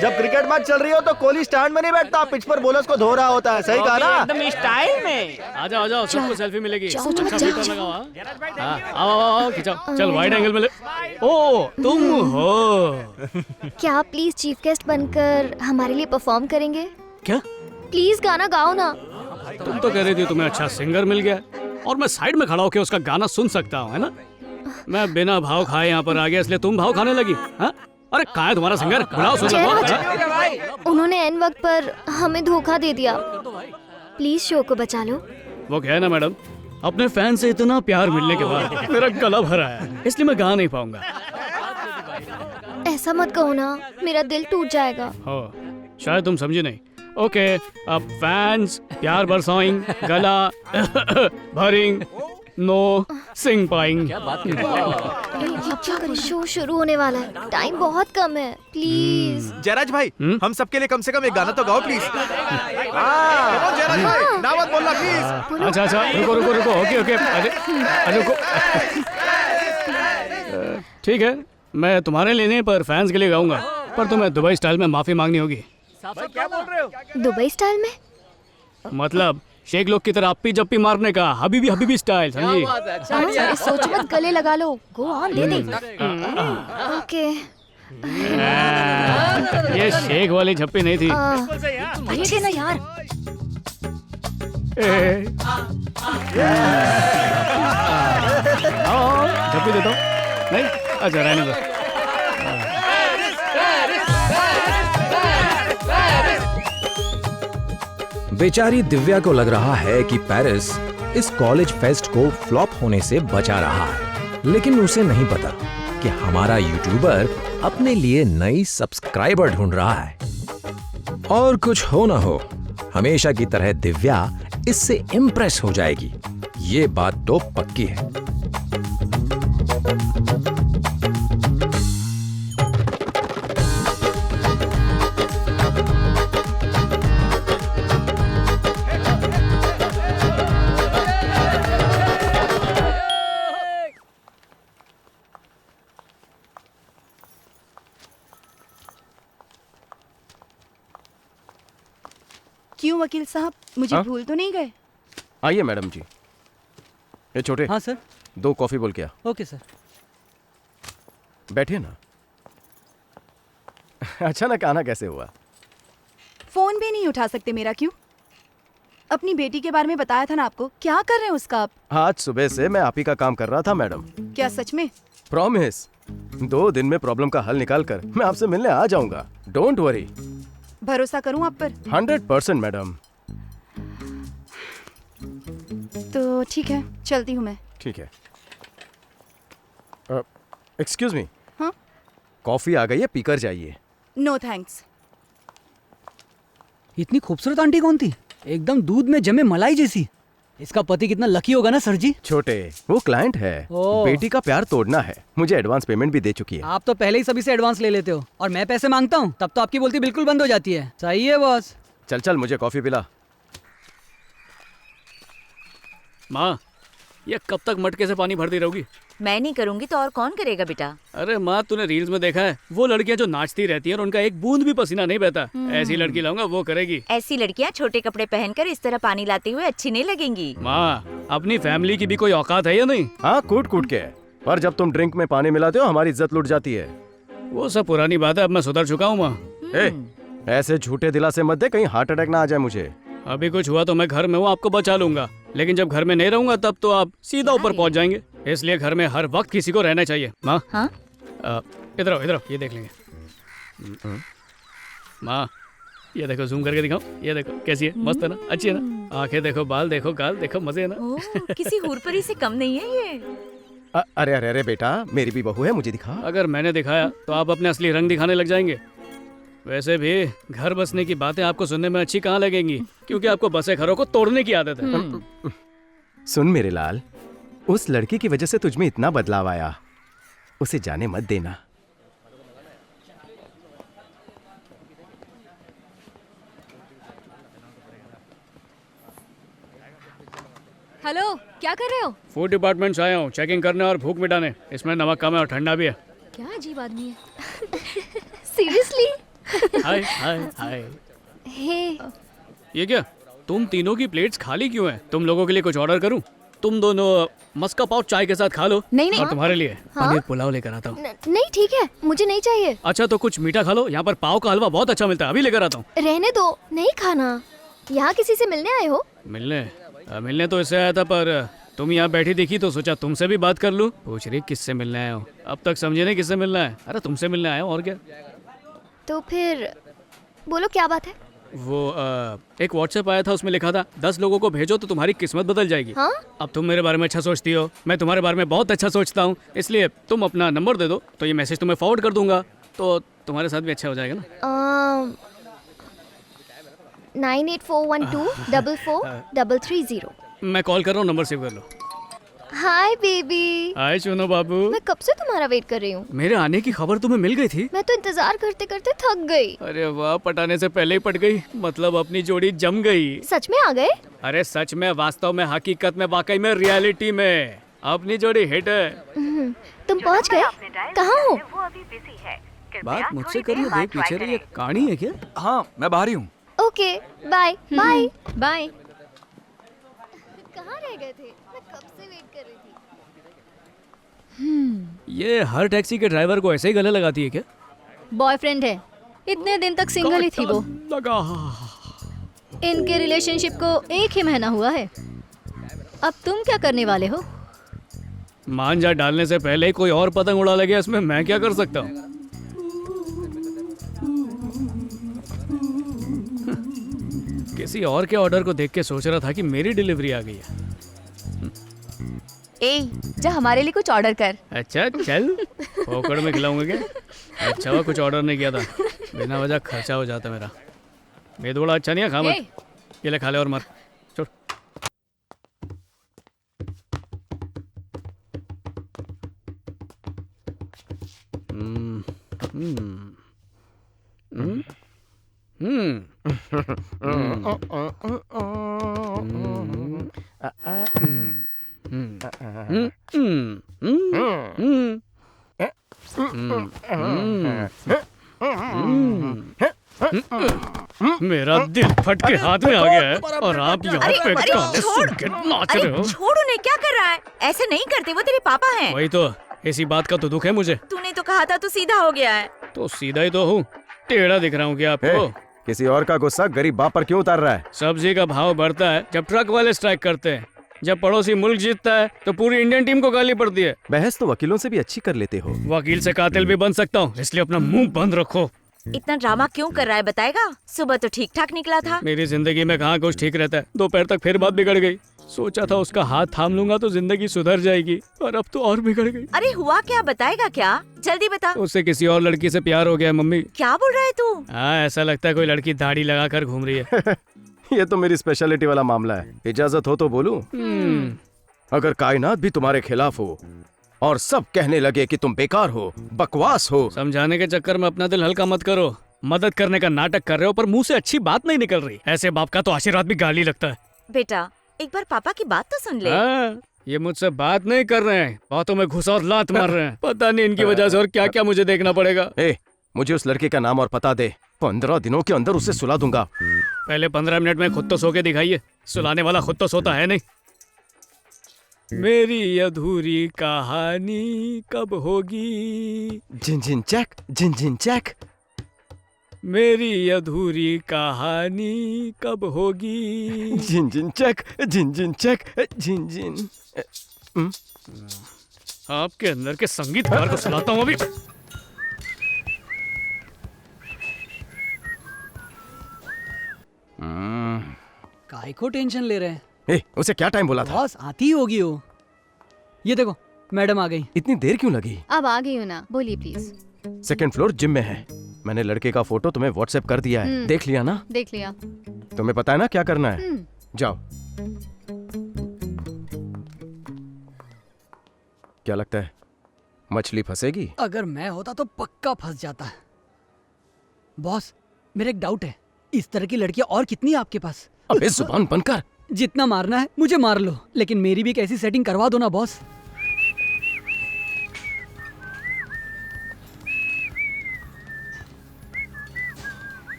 जब cricket match चल रही हो तो कोहली स्टैंड में नहीं बैठता, पिच पर बॉलर्स को धो रहा होता है। सही कहा ना? एकदम स्टाइल में। आ जाओ सबको सेल्फी मिलेगी। अच्छा फिल्टर लगाओ। आओ खिंचाओ। चल वाइड एंगल में ले। ओ तुम हो क्या आप प्लीज चीफ गेस्ट बनकर हमारे लिए परफॉर्म करेंगे? क्या? प्लीज गाना गाओ ना। तुम तो कह रही थी तुम्हें अच्छा सिंगर मिल गया और मैं साइड में खड़ा होकर उसका गाना सुन सकता हूँ, है ना? मैं बिना भाव खाए यहाँ पर आ गया, इसलिए तुम भाव खाने लगी? हाँ? अरे कहाँ है तुम्हारा सिंगर? बुलाओ सुन लो। उन्होंने एन वक्त पर हमें धोखा दे दिया, प्लीज शो को बचा लो। वो क्या है ना मैडम, अपने फैन से इतना प्यार मिलने के बाद मेरा गला भरा है, इसलिए मैं गा नहीं पाऊंगा। ऐसा मत कहो ना, मेरा दिल टूट जाएगा। हो शायद तुम समझी नहीं। ओके, अब फैंस प्यार बरसाएं, गला भरिंग, नो सिंग पाएंग। क्या बात कर रहे हो? क्या करें, शो शुरू होने वाला है, टाइम बहुत कम है, प्लीज। जयराज भाई, हम सबके लिए कम से कम एक गाना तो गाओ प्लीज। जयराज भाई, ना मत बोलना प्लीज। अच्छा रुको। ओके अरे रुको। ठीक है, मैं तुम्हारे लिए नहीं पर फैंस के लिए गाऊंगा, पर तुम्हें दुबई स्टाइल में माफी मांगनी होगी। क्या बोल रहे हो? दुबई स्टाइल में? मतलब शेख लोग की तरह अप्पी जप्पी मारने का, हबीबी स्टाइल, समझी? अरे सोच मत, गले लगा लो। Go on, they they. Okay. ये शेख वाली झप्पी नहीं थी। अच्छे ना यार। झप्पी देता हूँ। नहीं, अच्छा रहने दो। बेचारी दिव्या को लग रहा है कि पेरिस इस कॉलेज फेस्ट को फ्लॉप होने से बचा रहा है, लेकिन उसे नहीं पता कि हमारा यूट्यूबर अपने लिए नई सब्सक्राइबर ढूंढ रहा है। और कुछ हो ना हो, हमेशा की तरह दिव्या इससे इम्प्रेस हो जाएगी, ये बात तो पक्की है। क्यों वकील साहब, मुझे भूल तो नहीं गए? आइए मैडम जी। ये छोटे। हाँ सर। 2 कॉफी बोल क्या? Okay sir. बैठिए ना। अचानक आना कैसे हुआ? फोन भी नहीं उठा सकते मेरा? क्यों? अपनी बेटी के बारे में बताया था ना आपको, क्या कर रहे हैं उसका आप? आज सुबह से मैं आप ही का काम कर रहा था मैडम। क्या सच में? प्रॉमिस, 2 दिन में प्रॉब्लम का हल निकाल कर मैं आपसे मिलने आ जाऊंगा। Don't worry. भरोसा करूं आप पर? 100% मैडम। तो ठीक है, चलती हूँ मैं। ठीक है। Excuse me. हाँ? कॉफी आ गई है, पीकर जाइए। No thanks. इतनी खूबसूरत आंटी कौन थी? एकदम दूध में जमे मलाई जैसी। इसका पति कितना लकी होगा ना सर जी। छोटे, वो क्लाइंट है, बेटी का प्यार तोड़ना है। मुझे एडवांस पेमेंट भी दे चुकी है। आप तो पहले ही सभी से एडवांस ले लेते हो और मैं पैसे मांगता हूँ तब तो आपकी बोलती बिल्कुल बंद हो जाती है। सही है बॉस। चल मुझे कॉफी पिला। माँ, ये कब तक मटके से पानी भरती रहोगी? मैं नहीं करूंगी तो और कौन करेगा बेटा? अरे माँ, तूने रील्स में देखा है वो लड़कियाँ जो नाचती रहती हैं और उनका एक बूंद भी पसीना नहीं बहता? ऐसी लड़की लाऊंगा, वो करेगी। ऐसी लड़कियाँ छोटे कपड़े पहनकर इस तरह पानी लाते हुए अच्छी नहीं लगेंगी। माँ, अपनी फैमिली की भी कोई औकात है या नहीं? हाँ, कूट के। पर जब तुम ड्रिंक में पानी मिलाते हो हमारी इज्जत लुट जाती है। वो सब पुरानी बात है, अब मैं सुधर चुका हूँ माँ। ऐसे झूठे दिलासे मत दे, कहीं हार्ट अटैक ना आ जाए मुझे। अभी कुछ हुआ तो मैं घर में हूँ, आपको बचा लूंगा, लेकिन जब घर में नहीं रहूंगा तब तो आप सीधा ऊपर पहुँच जाएंगे। इसलिए घर में हर वक्त किसी को रहना चाहिए। माँ, हाँ? इधर आओ, ये देख लेंगे। माँ, ये देखो, जूम करके दिखाओ, ये देखो कैसी है, मस्त है ना, अच्छी है ना? आंखें देखो, बाल देखो, गाल देखो, मजे है ना? ओह, किसी हूरपरी से कम नहीं है ये। अरे बेटा, मेरी भी बहू है, मुझे दिखा। अगर मैंने दिखाया तो आप अपने असली रंग दिखाने लग जाएंगे। वैसे भी घर बसने की बातें आपको सुनने में अच्छी कहाँ लगेंगी, क्योंकि आपको बसे घरों को तोड़ने की आदत है। सुन मेरे लाल, उस लड़की की वजह से तुझमें इतना बदलाव आया, उसे जाने मत देना। हेलो, क्या कर रहे हो? फूड डिपार्टमेंट से आया हूँ, चेकिंग करने और भूख मिटाने। इसमें नमक कम है और ठंडा भी है। क्या अजीब आदमी है। सीरियसली? हाय हाय हाय। हे ये क्या, तुम तीनों की प्लेट्स खाली क्यों हैं? तुम लोगों के लिए कुछ ऑर्डर करूं? तुम दोनों मस्का पाव चाय के साथ खा लो। नहीं, नहीं। और तुम्हारे लिए हाँ? पनीर पुलाव लेकर आता हूँ। नहीं ठीक है, मुझे नहीं चाहिए। अच्छा तो कुछ मीठा खा लो, यहाँ पर पाव का हलवा बहुत अच्छा मिलता है, अभी लेकर आता हूँ। रहने दो, नहीं खाना। यहाँ किसी से मिलने आए हो? मिलने तो इससे आया था, पर तुम यहाँ बैठी दिखी तो सोचा तुमसे भी बात कर लूं। पूछ रही किससे मिलने आए हो, अब तक समझे नहीं किससे मिलना है। अरे तुमसे मिलने आया हूँ और क्या। तो फिर बोलो क्या बात है? वो एक व्हाट्सएप आया था, उसमें लिखा था 10 लोगों को भेजो तो तुम्हारी किस्मत बदल जाएगी। हाँ? अब तुम मेरे बारे में अच्छा सोचती हो, मैं तुम्हारे बारे में बहुत अच्छा सोचता हूँ, इसलिए तुम अपना नंबर दे दो तो ये मैसेज तुम्हें फॉरवर्ड कर दूंगा, तो तुम्हारे साथ भी अच्छा हो जाएगा ना। 9841244330। मैं कॉल कर रहा हूँ, नंबर सेव कर लो। Hi baby. हाय चुनो बाबू। मैं कब से तुम्हारा वेट कर रही हूँ। मेरे आने की खबर तुम्हें मिल गई थी? मैं तो इंतजार करते करते थक गई। अरे वाह, पटाने से पहले ही पट गई, मतलब अपनी जोड़ी जम गई। सच में आ गए? अरे सच में, वास्तव में, हकीकत में, वाकई में, रियलिटी में अपनी जोड़ी हिट है। तुम पहुँच गए? कहाँ हो? बात मुझसे करिए, देख पीछे रही है, कहानी है क्या? हाँ मैं बाहर ही हूँ। Okay bye bye bye. कहाँ रह गए थे? मैं कब से वेट कर रही थी। ये हर टैक्सी के ड्राइवर को ऐसे ही गले लगाती है क्या? बॉयफ्रेंड है, इतने दिन तक सिंगल ही थी वो। लगा। इनके रिलेशनशिप को 1 ही महीना हुआ है। अब तुम क्या करने वाले हो? मांझा डालने से पहले ही कोई और पतंग उड़ा लगे, इसमें मैं क्या कर सकता हूँ? किसी और के ऑर्डर को देख के सोच रहा था कि मेरी डिलीवरी आ गई है। ए, जा हमारे लिए कुछ ऑर्डर कर। अच्छा चल, पोकड़ में खिलाऊंगा क्या? अच्छा हुआ कुछ ऑर्डर नहीं किया था, बिना वजह खर्चा हो जाता मेरा। मेदोड़ा अच्छा नहीं है, खा मत। ये ले खा ले और मर। छोड़। मेरा दिल फट के हाथ में आ गया है और आप यहाँ पे गाने सुन के नाच रहे हो। छोड़ उन्हें, क्या कर रहा है? ऐसे नहीं करते, वो तेरे पापा हैं। वही तो, इसी बात का तो दुख है मुझे। तूने तो कहा था तू सीधा हो गया है। तो सीधा ही तो हूँ, टेढ़ा दिख रहा हूँ क्या आपको? किसी और का गुस्सा गरीब बाप पर क्यों उतार रहा है? सब्जी का भाव बढ़ता है जब ट्रक वाले स्ट्राइक करते हैं, जब पड़ोसी मुल्क जीतता है तो पूरी इंडियन टीम को गाली पड़ती है। बहस तो वकीलों से भी अच्छी कर लेते हो। वकील से कातिल भी बन सकता हूँ, इसलिए अपना मुंह बंद रखो। इतना ड्रामा क्यों कर रहा है, बताएगा? सुबह तो ठीक ठाक निकला था। मेरी जिंदगी में कहाँ कुछ ठीक रहता है, दोपहर तक फिर बात बिगड़ गई। सोचा था उसका हाथ थाम लूंगा तो जिंदगी सुधर जाएगी, और अब तो और बिगड़ गई। अरे हुआ क्या, बताएगा क्या? जल्दी बता। उससे किसी और लड़की से प्यार हो गया मम्मी। क्या बोल रहा है तू? हाँ, ऐसा लगता है कोई लड़की दाढ़ी लगा कर घूम रही है। ये तो मेरी स्पेशलिटी वाला मामला है, इजाजत हो तो बोलूं? अगर कायनात भी तुम्हारे खिलाफ हो और सब कहने लगे कि तुम बेकार हो, बकवास हो। समझाने के चक्कर में अपना दिल हल्का मत करो। मदद करने का नाटक कर रहे हो पर मुंह से अच्छी बात नहीं निकल रही। ऐसे बाप का तो आशीर्वाद भी गाली लगता है। बेटा एक बार पापा की बात तो सुन ले। ये मुझसे बात नहीं कर रहे हैं, बातों में घुसा और लात मार रहे हैं। पता नहीं इनकी वजह से और क्या क्या मुझे देखना पड़ेगा। मुझे उस लड़के का नाम और पता दे, 15 दिनों के अंदर उसे सुला दूंगा। पहले 15 मिनट में खुद तो सो के दिखाइए, सुलाने वाला खुद तो सोता है नहीं। मेरी अधूरी कहानी कब होगी? जिन जिन चेक, जिन जिन चेक। मेरी अधूरी कहानी कब होगी? जिन जिन चेक, जिन जिन चेक, जिन जिन। आपके अंदर के संगीतकार को सुनाता हूँ अभी। काहे को टेंशन ले रहे हैं? उसे क्या टाइम बोला था? बॉस आती ही होगी वो। ये देखो मैडम आ गई। इतनी देर क्यों लगी? अब आ गई हूँ ना, बोलिए प्लीज। 2nd फ्लोर जिम में है। मैंने लड़के का फोटो तुम्हें व्हाट्सएप कर दिया है, देख लिया ना? देख लिया। तुम्हें पता है ना क्या करना है? जाओ। क्या लगता है, मछली फंसेगी? अगर मैं होता तो पक्का फंस जाता है। बॉस मेरा एक डाउट है, इस तरह की लड़कियां और कितनी है आपके पास? अबे जुबान बंद कर। जितना मारना है मुझे मार लो, लेकिन मेरी भी एक ऐसी सेटिंग करवा दो ना बॉस।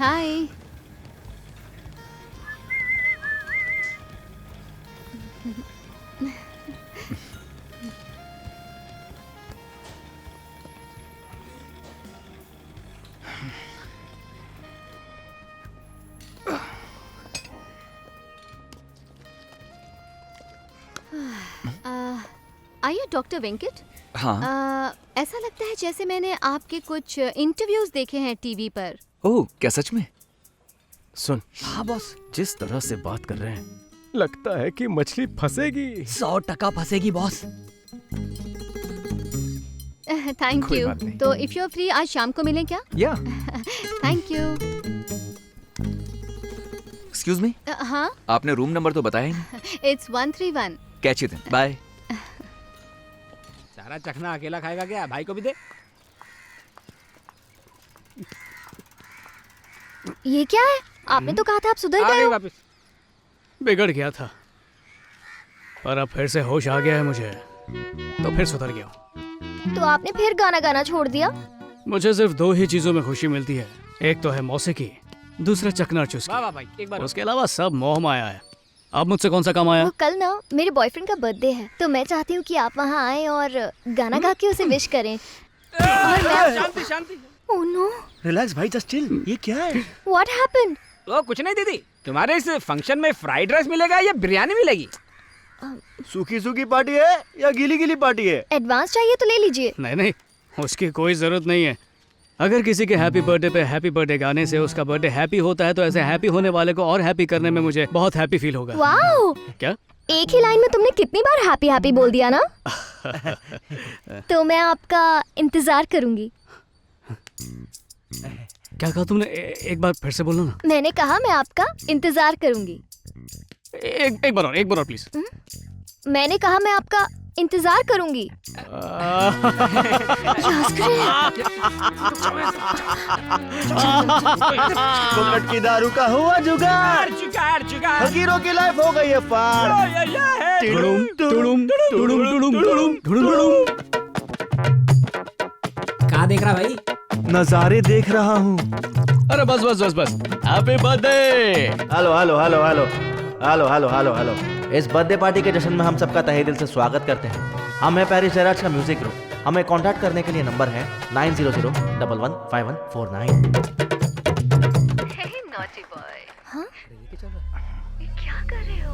हाय। आइए डॉक्टर वेंकट। हाँ। ऐसा लगता है जैसे मैंने आपके कुछ इंटरव्यूज देखे हैं टीवी पर। ओह, क्या सच में? सुन, हाँ बॉस, जिस तरह से बात कर रहे हैं लगता है कि मछली फंसेगी। 100% फंसेगी बॉस। थैंक कोई यू। बात नहीं। तो इफ यू आर फ्री आज शाम को मिलें क्या? या थैंक यू। एक्सक्यूज मी, हाँ, आपने रूम नंबर तो बताया ही नहीं। इट्स 131। Catch it, bye. सारा चखना अकेला खाएगा क्या? भाई को भी दे। ये क्या है? आपने तो कहा था आप सुधर गए हो। वापस बिगड़ गया था, पर अब फिर से होश आ गया है मुझे, तो फिर सुधर गया हूँ। तो आपने फिर गाना गाना छोड़ दिया? मुझे सिर्फ 2 ही चीजों में खुशी मिलती है, एक तो है मौसीकी, दूसरा चकना चुस्की। उसके अलावा सब मोह माया है। अब मुझसे कौन सा काम आया? वो कल ना मेरे बॉयफ्रेंड का बर्थडे है, तो मैं चाहती हूँ कि आप वहाँ आए और गाना गा के उसे विश करें। और मैं शांति शांति। ओह नो, रिलैक्स भाई, जस्ट चिल। ये क्या है? What happened? ओ कुछ नहीं दीदी, तुम्हारे इस फंक्शन में फ्राइड राइस मिलेगा या बिरयानी मिलेगी? सूखी सूखी पार्टी है या गीली गीली पार्टी है? एडवांस चाहिए तो ले लीजिए। नहीं नहीं, उसकी कोई जरूरत नहीं है। अगर किसी के हैप्पी बर्थडे पे हैप्पी बर्थडे गाने से उसका बर्थडे हैप्पी होता है, तो ऐसे हैप्पी होने वाले को और हैप्पी करने में मुझे बहुत हैप्पी फील होगा। वाओ, क्या? एक ही लाइन में तुमने कितनी बार हैप्पी हैप्पी बोल दिया ना। तो मैं आपका इंतजार करूंगी। क्या कहा तुमने? एक बार फिर से बोलो ना। मैंने कहा मैं आपका इंतजार करूंगी। एक बार और प्लीज। मैंने कहा मैं आपका इंतजार करूंगी। कोकट की दारू का हुआ जुगाड़, फकीरों की लाइफ हो गई है पार। टुडुम, टुडुम, टुडुम, टुडुम, टुडुम, टुडुम। कहाँ देख रहा भाई? नजारे देख रहा हूँ। अरे बस बस बस बस, happy birthday. Hello hello hello hello hello hello hello hello. इस बर्थडे पार्टी के जश्न में हम सबका तहे दिल से स्वागत करते हैं। हम है पेरिस जयराज का म्यूजिक ग्रुप। हमें कांटेक्ट करने के लिए नंबर है 9001115149। Naughty boy. हाँ? ये क्या कर रहे हो?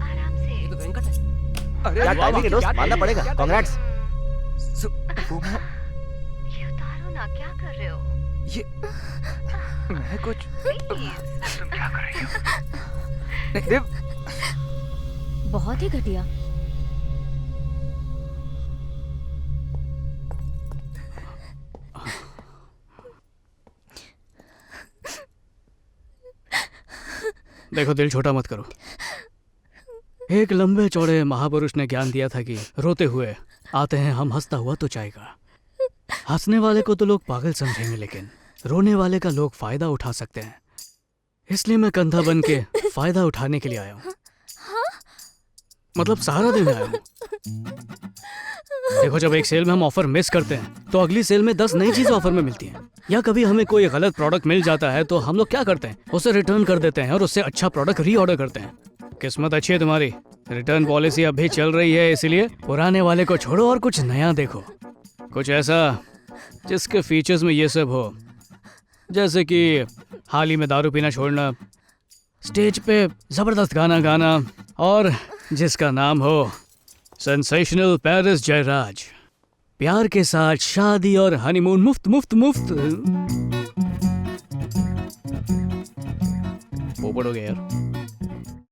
आराम से। क्या टाइमिंग है दोस्त, मानना पड़ेगा। कांग्रेट्स। ये उतारो ना, क्या कर रहे हो? ये मैं कुछ तुम क्या कर रही हो? देव, बहुत ही घटिया। देखो, दिल छोटा मत करो। एक लंबे चौड़े महापुरुष ने ज्ञान दिया था कि रोते हुए आते हैं हम, हंसता हुआ तो जाएगा। हंसने वाले को तो लोग पागल समझेंगे, लेकिन रोने वाले का लोग फायदा उठा सकते हैं। इसलिए मैं कंधा बन के फायदा उठाने के लिए आया हूँ। मतलब सहारा देने आया हूँ। देखो, जब एक सेल में हम ऑफर मिस करते हैं तो अगली सेल में 10 नई चीजें ऑफर में मिलती हैं। या कभी हमें कोई गलत प्रोडक्ट मिल जाता है तो हम लोग क्या करते हैं, उसे रिटर्न कर देते हैं और उससे अच्छा प्रोडक्ट रीऑर्डर करते हैं। किस्मत अच्छी है तुम्हारी, रिटर्न पॉलिसी अभी चल रही है, इसलिए पुराने वाले को छोड़ो और कुछ नया देखो। कुछ ऐसा जिसके फीचर्स में ये सब हो, जैसे कि हाल ही में दारू पीना छोड़ना, स्टेज पे जबरदस्त गाना गाना, और जिसका नाम हो सेंसेशनल पेरिस जयराज। प्यार के साथ शादी और हनीमून मुफ्त मुफ्त मुफ्त। पोपट हो गया यार।